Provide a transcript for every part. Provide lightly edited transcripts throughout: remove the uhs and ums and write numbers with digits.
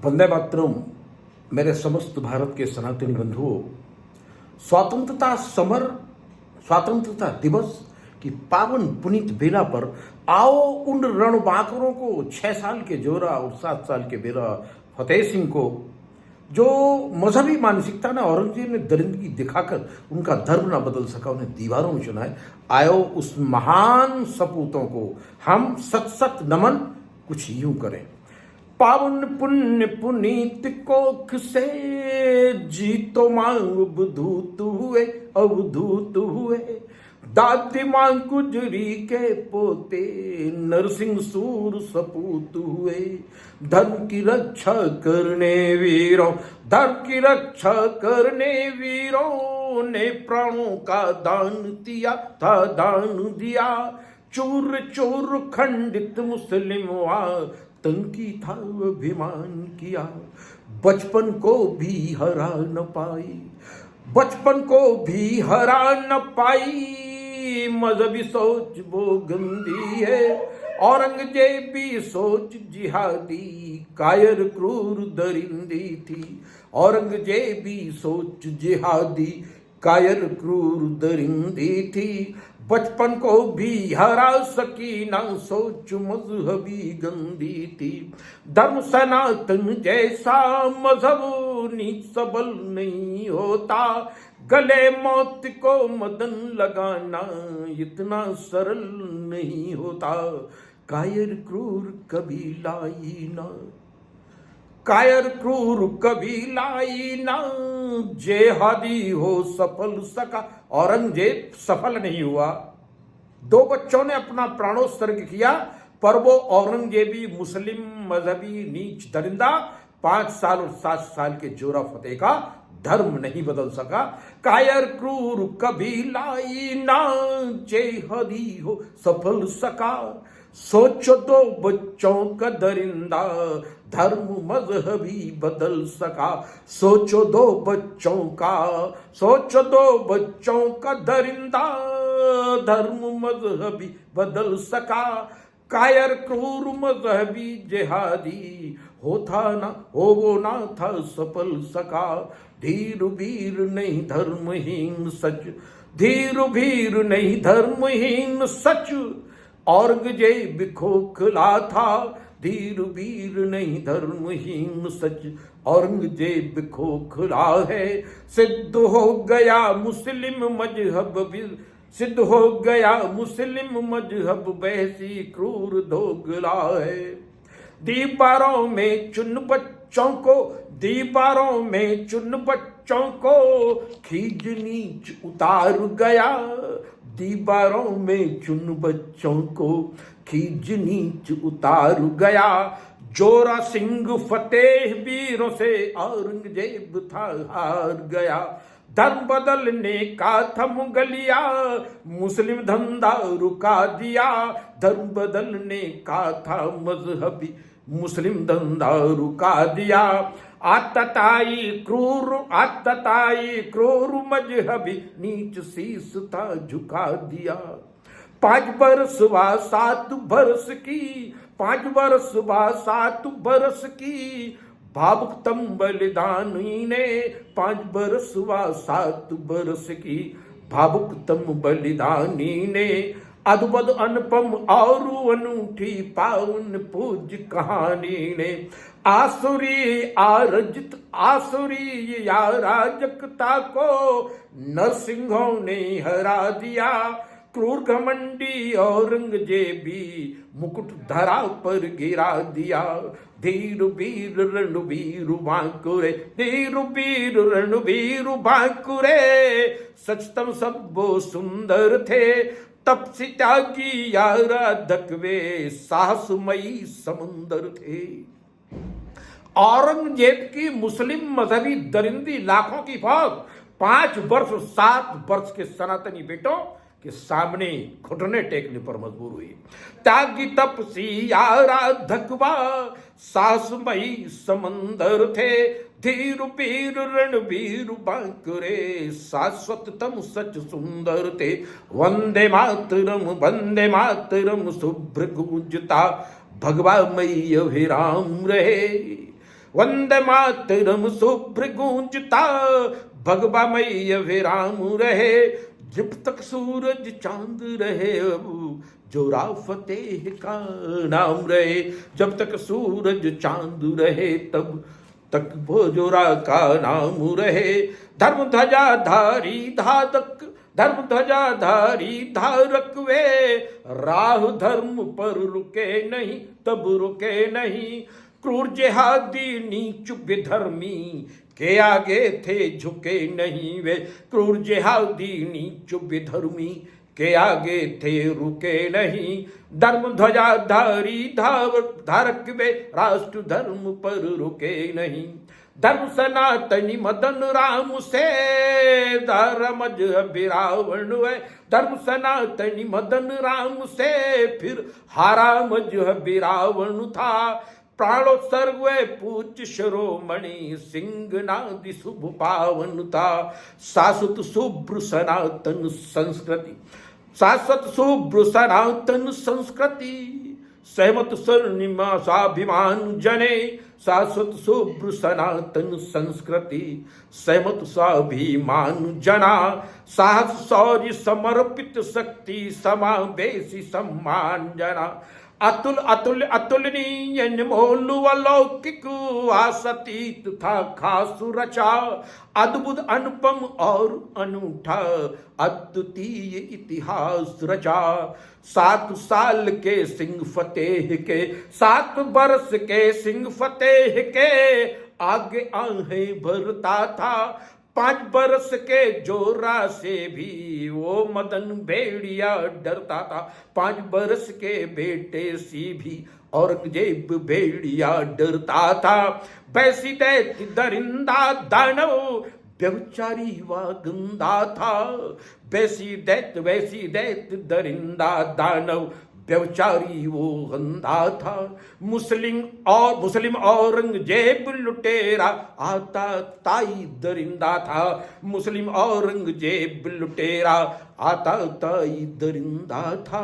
वंदे मातरम। मेरे समस्त भारत के सनातनी बंधुओं, स्वतंत्रता दिवस की पावन पुनीत बेला पर आओ उन रणबांकुरों को, 6 साल के जोरा और 7 साल के बेरा फतेह सिंह को, जो मजहबी मानसिकता ने औरंगजेब ने दरिंदगी दिखाकर उनका धर्म ना बदल सका, उन्हें दीवारों में चुनाए। आयो उस महान सपूतों को हम सत सत नमन कुछ यूं करें। पावन पुण्य पुनीत कोख से जीतो मांग अवधूत हुए, अवधूत हुए। दादी मां गुजरी के पोते नरसिंह सूर सपूत हुए। धर्म की रक्षा करने वीरों, धर्म की रक्षा करने वीरों ने प्राणों का दान दिया था, दान दिया। चूर चूर खंडित मुस्लिम तंकी था अभिमान किया। बचपन को भी हरा न पाई, बचपन को भी हरा न पाई। मजहबी सोच वो गंदी है, औरंगजेबी सोच जिहादी, कायर क्रूर दरिंदी थी। औरंगजेबी सोच जिहादी, कायर क्रूर दरिंदी थी। बचपन को भी हरा सकी ना सोच मजहबी गंदी थी। धर्म सनातन जैसा मजहब नीच सबल नहीं होता। गले मौत को मदन लगाना इतना सरल नहीं होता। कायर क्रूर कभी लाई ना, कायर क्रूर कभी लाई ना। जेहादी हो सफल सका, औरंगजेब सफल नहीं हुआ। 2 बच्चों ने अपना प्राणोत्सर्ग किया, पर वो औरंगजेबी मुस्लिम मजहबी नीच दरिंदा 5 साल और 7 साल के जोरा फतेह का धर्म नहीं बदल सका। कायर क्रूर कभी लाई ना, जेहादी हो सफल सका। सोचो 2 बच्चों का दरिंदा धर्म मजहबी बदल सका। सोचो 2 बच्चों का, सोचो 2 बच्चों का दरिंदा धर्म मजहबी बदल सका। कायर क्रूर मजहबी जिहादी होता ना, हो वो ना था सफल सका। धीर वीर नहीं धर्महीन सच, धीर वीर नहीं धर्महीन सच। औरंगजेब खोखला था, धीर वीर नहीं धर्महीन सच। औरंगजेब खोखला है, सिद्ध हो गया मुस्लिम मजहब, सिद्ध हो गया मुस्लिम मजहब वैसी क्रूर दोगला है। दीवारों में चुन बच्चों को, दीवारों में चुन बच्चों को खींच नीच उतार गया। दीवारों में चुन बच्चों को खींच नीच उतार गया। जोरा सिंह फतेह वीरों से औरंगजेब था हार गया। धर्म बदलने का था मुगलिया, मुस्लिम धंधा रुका दिया। धर्म बदलने का था मजहबी, मुस्लिम धंधा रुका दिया। आतताई क्रूर मजहबी नीच शीस था झुका दिया। 5 बरस व 7 बरस की, 5 बरस व 7 बरस की भावुकतम बलिदानी ने। 5 बरस व 7 बरस की भावुकतम बलिदानी ने। अद्भुत अनुपम और अनूठी पावन पूज्य कहानी ने। आसुरी आरजित आसुरी अराजकता को नरसिंहों ने हरा दिया। क्रूर घमंडी औरंगजेबी मुकुट धरा पर गिरा दिया। धीर वीर रणवीर बांकुरे, धीर वीर रणवीर बांकुरे। सचतम सब वो सुंदर थे, तपसी त्यागी आराधक वे साहसमयी समुंदर थे। औरंगजेब की मुस्लिम मजहबी दरिंदी लाखों की फौज 5 वर्ष 7 वर्ष के सनातनी बेटों के सामने घुटने टेकने पर मजबूर हुई। त्यागी तपसी आराधक व साहसमयी समंदर थे। धीर वीर रणवीर बांकुरे, शाश्वततम सच सुंदर थे। वंदे मातरम शुभ्र गूंजता, भगवा मई अभिराम रहे। वंदे मातरम शुभ्र गूंजता, भगवा मैया विराम रहे, जब तक सूरज चांद रहे, अब जोरा फतेह का नाम रहे। जब तक सूरज चांद रहे तब तक भोजोरा का नाम रहे। धर्म ध्वजा धारी धादक, धर्म ध्वजा धारी धारक वे, राह धर्म पर रुके नहीं तब रुके नहीं। क्रूर जिहादी नीच बेधर्मी के आगे थे झुके नहीं वे, क्रूर जिहादी नीच बेधर्मी के आगे थे रुके नहीं। धर्म ध्वजा धारी धारक वे, राष्ट्र धर्म पर रुके नहीं। धर्म सनातनी मदन राम से, धर्म बिरावण वे, धर्म सनातनी मदन राम से, फिर हारा मजहब बिरावण था। प्राणोत्सर्ग वे पूज्य शिरोमणि, सिंहनादि शुभ पावन था। शाश्वत शुभ्र सनातन संस्कृति, शाश्वत शुभ्र सनातन संस्कृति, सहमत स्वर्णिमा स्वाभिमान जने। शाश्वत शुभ्र सनातन संस्कृति, सहमत स्वाभिमान जना। साहस शौर्य समर्पित शक्ति, समावेशी सम्मान जना। अतुल अतुल अतुलनीय अनमोल अलौकिक, आसतीत था खास रचा। अद्भुत अनुपम और अनूठा, अद्वितीय इतिहास रचा। 7 साल के सिंह फतेह के, 7 बरस के सिंह फतेह के, आगे आहें भरता था। 5 बरस के जोरा से भी वो मदन भेड़िया डरता था। 5 बरस के बेटे से भी औरंगजेब भेड़िया डरता था। वैसी दैत्य दरिंदा दानव, व्यभिचारी व गंदा था। वैसी दैत्य दरिंदा दानव, व्यभिचारी वो गंदा था। मुस्लिम औरंगजेब लुटेरा, आता ताई दरिंदा था। मुस्लिम औरंगजेब लुटेरा, आता ताई दरिंदा था।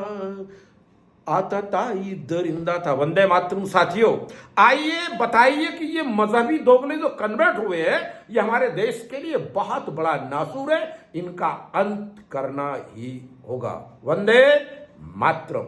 आता ताई दरिंदा था। वंदे मातरम साथियों, आइए बताइए कि ये मजहबी दोगले जो कन्वर्ट हुए हैं, ये हमारे देश के लिए बहुत बड़ा नासूर है। इनका अंत करना ही होगा। वंदे मातरम।